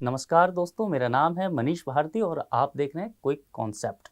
नमस्कार दोस्तों, मेरा नाम है मनीष भारती और आप देख रहे हैं क्विक कॉन्सेप्ट।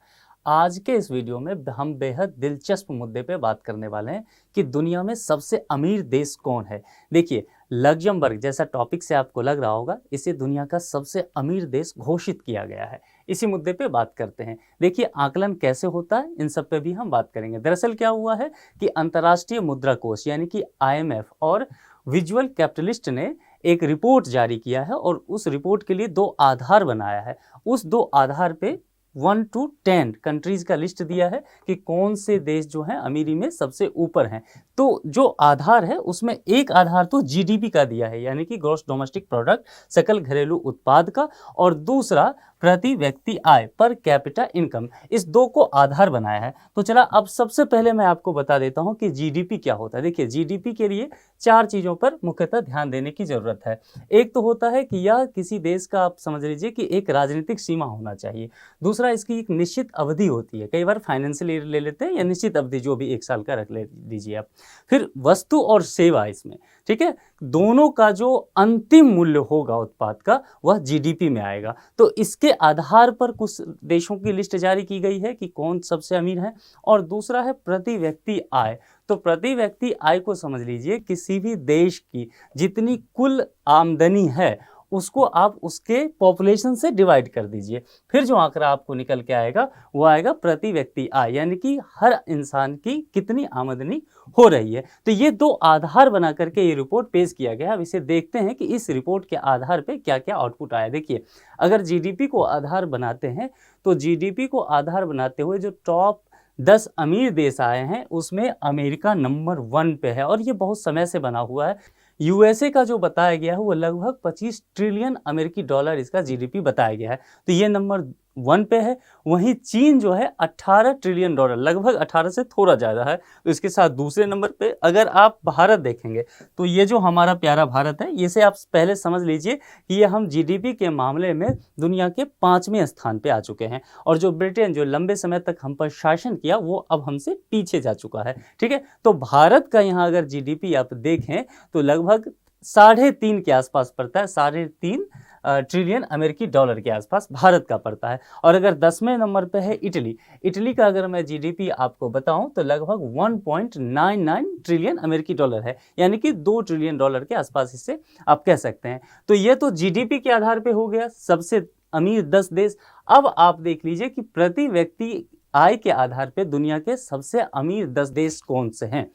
आज के इस वीडियो में हम बेहद दिलचस्प मुद्दे पे बात करने वाले हैं कि दुनिया में सबसे अमीर देश कौन है। देखिए, लग्जमबर्ग जैसा टॉपिक से आपको लग रहा होगा, इसे दुनिया का सबसे अमीर देश घोषित किया गया है। इसी मुद्दे पे बात करते हैं। देखिए, आकलन कैसे होता है, इन सब पे भी हम बात करेंगे। दरअसल क्या हुआ है कि अंतर्राष्ट्रीय मुद्रा कोष यानी कि IMF और विजुअल कैपिटलिस्ट ने एक रिपोर्ट जारी किया है और उस रिपोर्ट के लिए 2 आधार बनाया है। उस 2 आधार पे 1 to 10 कंट्रीज का लिस्ट दिया है कि कौन से देश जो हैं अमीरी में सबसे ऊपर हैं। तो जो आधार है उसमें एक आधार तो GDP का दिया है, यानी कि ग्रॉस डोमेस्टिक प्रोडक्ट, सकल घरेलू उत्पाद का, और दूसरा प्रति व्यक्ति आय, पर कैपिटा इनकम। इस 2 को आधार बनाया है। तो चला, अब सबसे पहले मैं आपको बता देता हूं कि GDP क्या होता है। देखिए, GDP के लिए 4 चीज़ों पर मुख्यतः ध्यान देने की ज़रूरत है। एक तो होता है कि यह किसी देश का, आप समझ लीजिए कि एक राजनीतिक सीमा होना चाहिए। दूसरा, इसकी एक निश्चित अवधि होती है, कई बार फाइनेंशियल ईयर ले लेते हैं या निश्चित अवधि जो भी 1 साल का रख ले लीजिए आप। फिर वस्तु और सेवा इसमें, ठीक है, दोनों का जो अंतिम मूल्य होगा उत्पाद का वह GDP में आएगा। तो इसके आधार पर कुछ देशों की लिस्ट जारी की गई है कि कौन सबसे अमीर है। और दूसरा है प्रति व्यक्ति आय। तो प्रति व्यक्ति आय को समझ लीजिए किसी भी देश की जितनी कुल आमदनी है उसको आप उसके पॉपुलेशन से डिवाइड कर दीजिए, फिर जो आंकड़ा आपको निकल के आएगा वो आएगा प्रति व्यक्ति आय, यानी कि हर इंसान की कितनी आमदनी हो रही है। तो ये 2 आधार बना करके ये रिपोर्ट पेश किया गया। अब इसे देखते हैं कि इस रिपोर्ट के आधार पे क्या क्या आउटपुट आया। देखिए, अगर GDP को आधार बनाते हैं तो GDP को आधार बनाते हुए जो टॉप 10 अमीर देश आए हैं उसमें अमेरिका नंबर 1 पे है, और ये बहुत समय से बना हुआ है। USA का जो बताया गया है वो लगभग 25 ट्रिलियन अमेरिकी डॉलर इसका GDP बताया गया है, तो ये नंबर 1 पे है। वहीं चीन जो है 18 ट्रिलियन डॉलर, लगभग 18 से थोड़ा ज़्यादा है, तो इसके साथ दूसरे नंबर पे अगर आप भारत देखेंगे तो ये जो हमारा प्यारा भारत है, इसे आप पहले समझ लीजिए कि ये हम GDP के मामले में दुनिया के 5वें स्थान पे आ चुके हैं। और जो ब्रिटेन, जो लंबे समय तक हम पर शासन किया, वो अब हमसे पीछे जा चुका है, ठीक है। तो भारत का यहाँ अगर GDP आप देखें तो लगभग 3.5 के आसपास पड़ता है, 3.5 ट्रिलियन अमेरिकी डॉलर के आसपास भारत का पड़ता है। और अगर 10वें नंबर पे है इटली, इटली का अगर मैं GDP आपको बताऊं तो लगभग 1.99 ट्रिलियन अमेरिकी डॉलर है, यानी कि 2 ट्रिलियन डॉलर के आसपास इससे आप कह सकते हैं। तो ये तो GDP के आधार पे हो गया सबसे अमीर 10 देश। अब आप देख लीजिए कि प्रति व्यक्ति आय के आधार पे दुनिया के सबसे अमीर 10 देश कौन से हैं।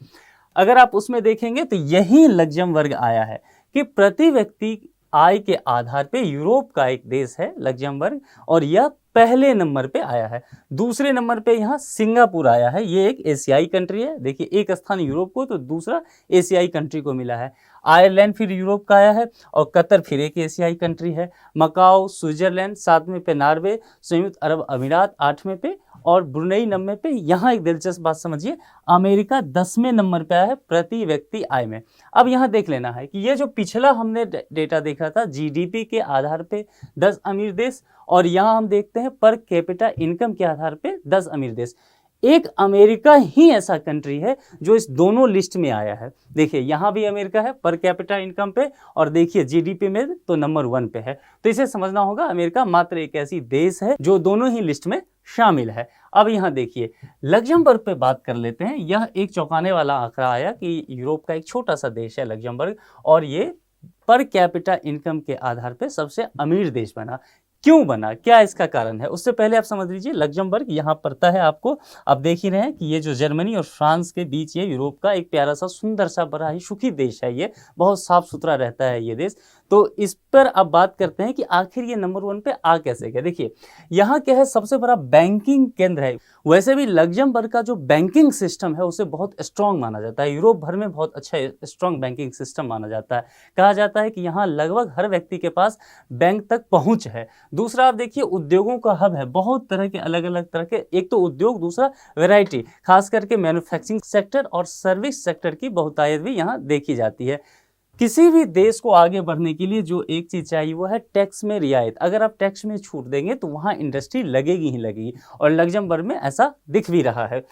अगर आप उसमें देखेंगे तो यही लग्जमबर्ग आया है कि प्रति व्यक्ति आय के आधार पे यूरोप का एक देश है लग्जमबर्ग, और यह पहले नंबर पे आया है। दूसरे नंबर पे यहाँ सिंगापुर आया है, ये एक एशियाई कंट्री है। देखिए, एक स्थान यूरोप को तो दूसरा एशियाई कंट्री को मिला है। आयरलैंड फिर यूरोप का आया है, और कतर फिर एक एशियाई कंट्री है। मकाओ, स्विट्जरलैंड 7वें पे, नॉर्वे, संयुक्त अरब अमीरात 8वें पे, और ब्रुनेई 9वें पे। यहाँ एक दिलचस्प बात समझिए, अमेरिका 10वें नंबर पे आया है प्रति व्यक्ति आय में। अब यहाँ देख लेना है कि ये जो पिछला हमने डेटा देखा था GDP के आधार पे 10 अमीर देश, और यहाँ हम देखते हैं पर कैपिटा इनकम के आधार पे 10 अमीर देश। एक अमेरिका ही ऐसा कंट्री है जो इस दोनों लिस्ट में आया है। देखिए, यहाँ भी अमेरिका है पर कैपिटा इनकम पे, और देखिए GDP में तो नंबर 1 पे है। तो इसे समझना होगा, अमेरिका मात्र एक ऐसी देश है जो दोनों ही लिस्ट में शामिल है। अब यहाँ देखिए, लग्जमबर्ग पे बात कर लेते हैं। यह एक चौंकाने वाला आंकड़ा आया कि यूरोप का एक छोटा सा देश है लग्जमबर्ग, और ये पर कैपिटा इनकम के आधार पे सबसे अमीर देश बना। क्यों बना, क्या इसका कारण है, उससे पहले आप समझ लीजिए लग्जमबर्ग यहाँ पड़ता है आपको, आप देख ही रहे हैं कि ये जो जर्मनी और फ्रांस के बीच ये यूरोप का एक प्यारा सा सुंदर सा बड़ा ही सुखी देश है। ये बहुत साफ सुथरा रहता है ये देश। तो इस पर अब बात करते हैं कि आखिर ये नंबर 1 पे आ कैसे गया। देखिए, यहाँ क्या है, सबसे बड़ा बैंकिंग केंद्र है। वैसे भी लग्जमबर्ग का जो बैंकिंग सिस्टम है उसे बहुत स्ट्रांग माना जाता है, यूरोप भर में बहुत अच्छा स्ट्रांग बैंकिंग सिस्टम माना जाता है। कहा जाता है कि यहाँ लगभग हर व्यक्ति के पास बैंक तक पहुँच है। दूसरा, आप देखिए, उद्योगों का हब है, बहुत तरह के अलग अलग तरह के, एक तो उद्योग, दूसरा वैरायटी, खास करके मैन्युफैक्चरिंग सेक्टर और सर्विस सेक्टर की बहुतायत भी यहाँ देखी जाती है। किसी भी देश को आगे बढ़ने के लिए जो एक चीज़ चाहिए वो है टैक्स में रियायत। अगर आप टैक्स में छूट देंगे तो वहाँ इंडस्ट्री लगेगी ही लगेगी, और लग्जमबर्ग में ऐसा दिख भी रहा है।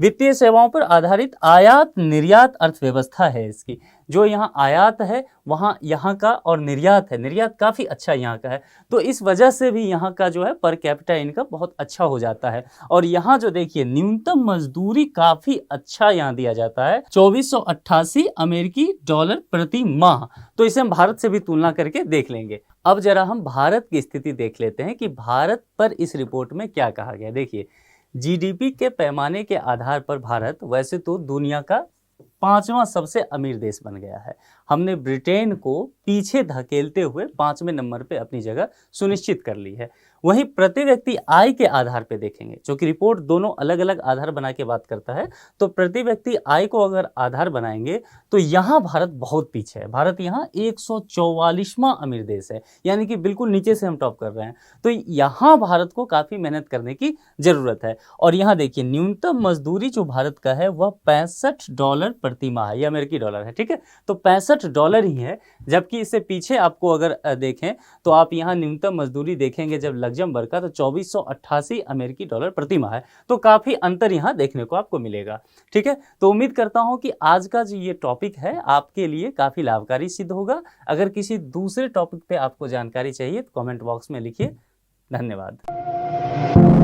वित्तीय सेवाओं पर आधारित आयात निर्यात अर्थव्यवस्था है इसकी। जो यहाँ आयात है वहाँ यहाँ का, और निर्यात है, निर्यात काफ़ी अच्छा यहाँ का है, तो इस वजह से भी यहाँ का जो है पर कैपिटा इनकम बहुत अच्छा हो जाता है। और यहाँ जो देखिए न्यूनतम मजदूरी काफ़ी अच्छा यहाँ दिया जाता है, 2488 अमेरिकी डॉलर प्रति माह। तो इसे हम भारत से भी तुलना करके देख लेंगे। अब जरा हम भारत की स्थिति देख लेते हैं कि भारत पर इस रिपोर्ट में क्या कहा गया। देखिए जीडीपी के पैमाने के आधार पर भारत वैसे तो दुनिया का 5वां सबसे अमीर देश बन गया है। हमने ब्रिटेन को पीछे धकेलते हुए 5वें नंबर पे अपनी जगह सुनिश्चित कर ली है। वहीं प्रति व्यक्ति आय के आधार पे देखेंगे, क्योंकि रिपोर्ट दोनों अलग अलग आधार बना के बात करता है, तो प्रति व्यक्ति आय को अगर आधार बनाएंगे तो यहाँ भारत बहुत पीछे है। भारत यहाँ 144वां अमीर देश है, यानी कि बिल्कुल नीचे से हम टॉप कर रहे हैं। तो यहाँ भारत को काफ़ी मेहनत करने की ज़रूरत है। और यहाँ देखिए न्यूनतम मजदूरी जो भारत का है वह $65 प्रति माह है, ये अमेरिकी डॉलर है, ठीक है। तो $65 ही है, जबकि इससे पीछे आपको अगर देखें तो आप यहाँ न्यूनतम मजदूरी देखेंगे जब लग्जमबर्ग का, तो 2488 अमेरिकी डॉलर प्रति माह है। तो काफ़ी अंतर यहाँ देखने को आपको मिलेगा, ठीक है। तो उम्मीद करता हूँ कि आज का जो ये टॉपिक है आपके लिए काफ़ी लाभकारी सिद्ध होगा। अगर किसी दूसरे टॉपिक पे आपको जानकारी चाहिए तो कमेंट बॉक्स में लिखिए। धन्यवाद।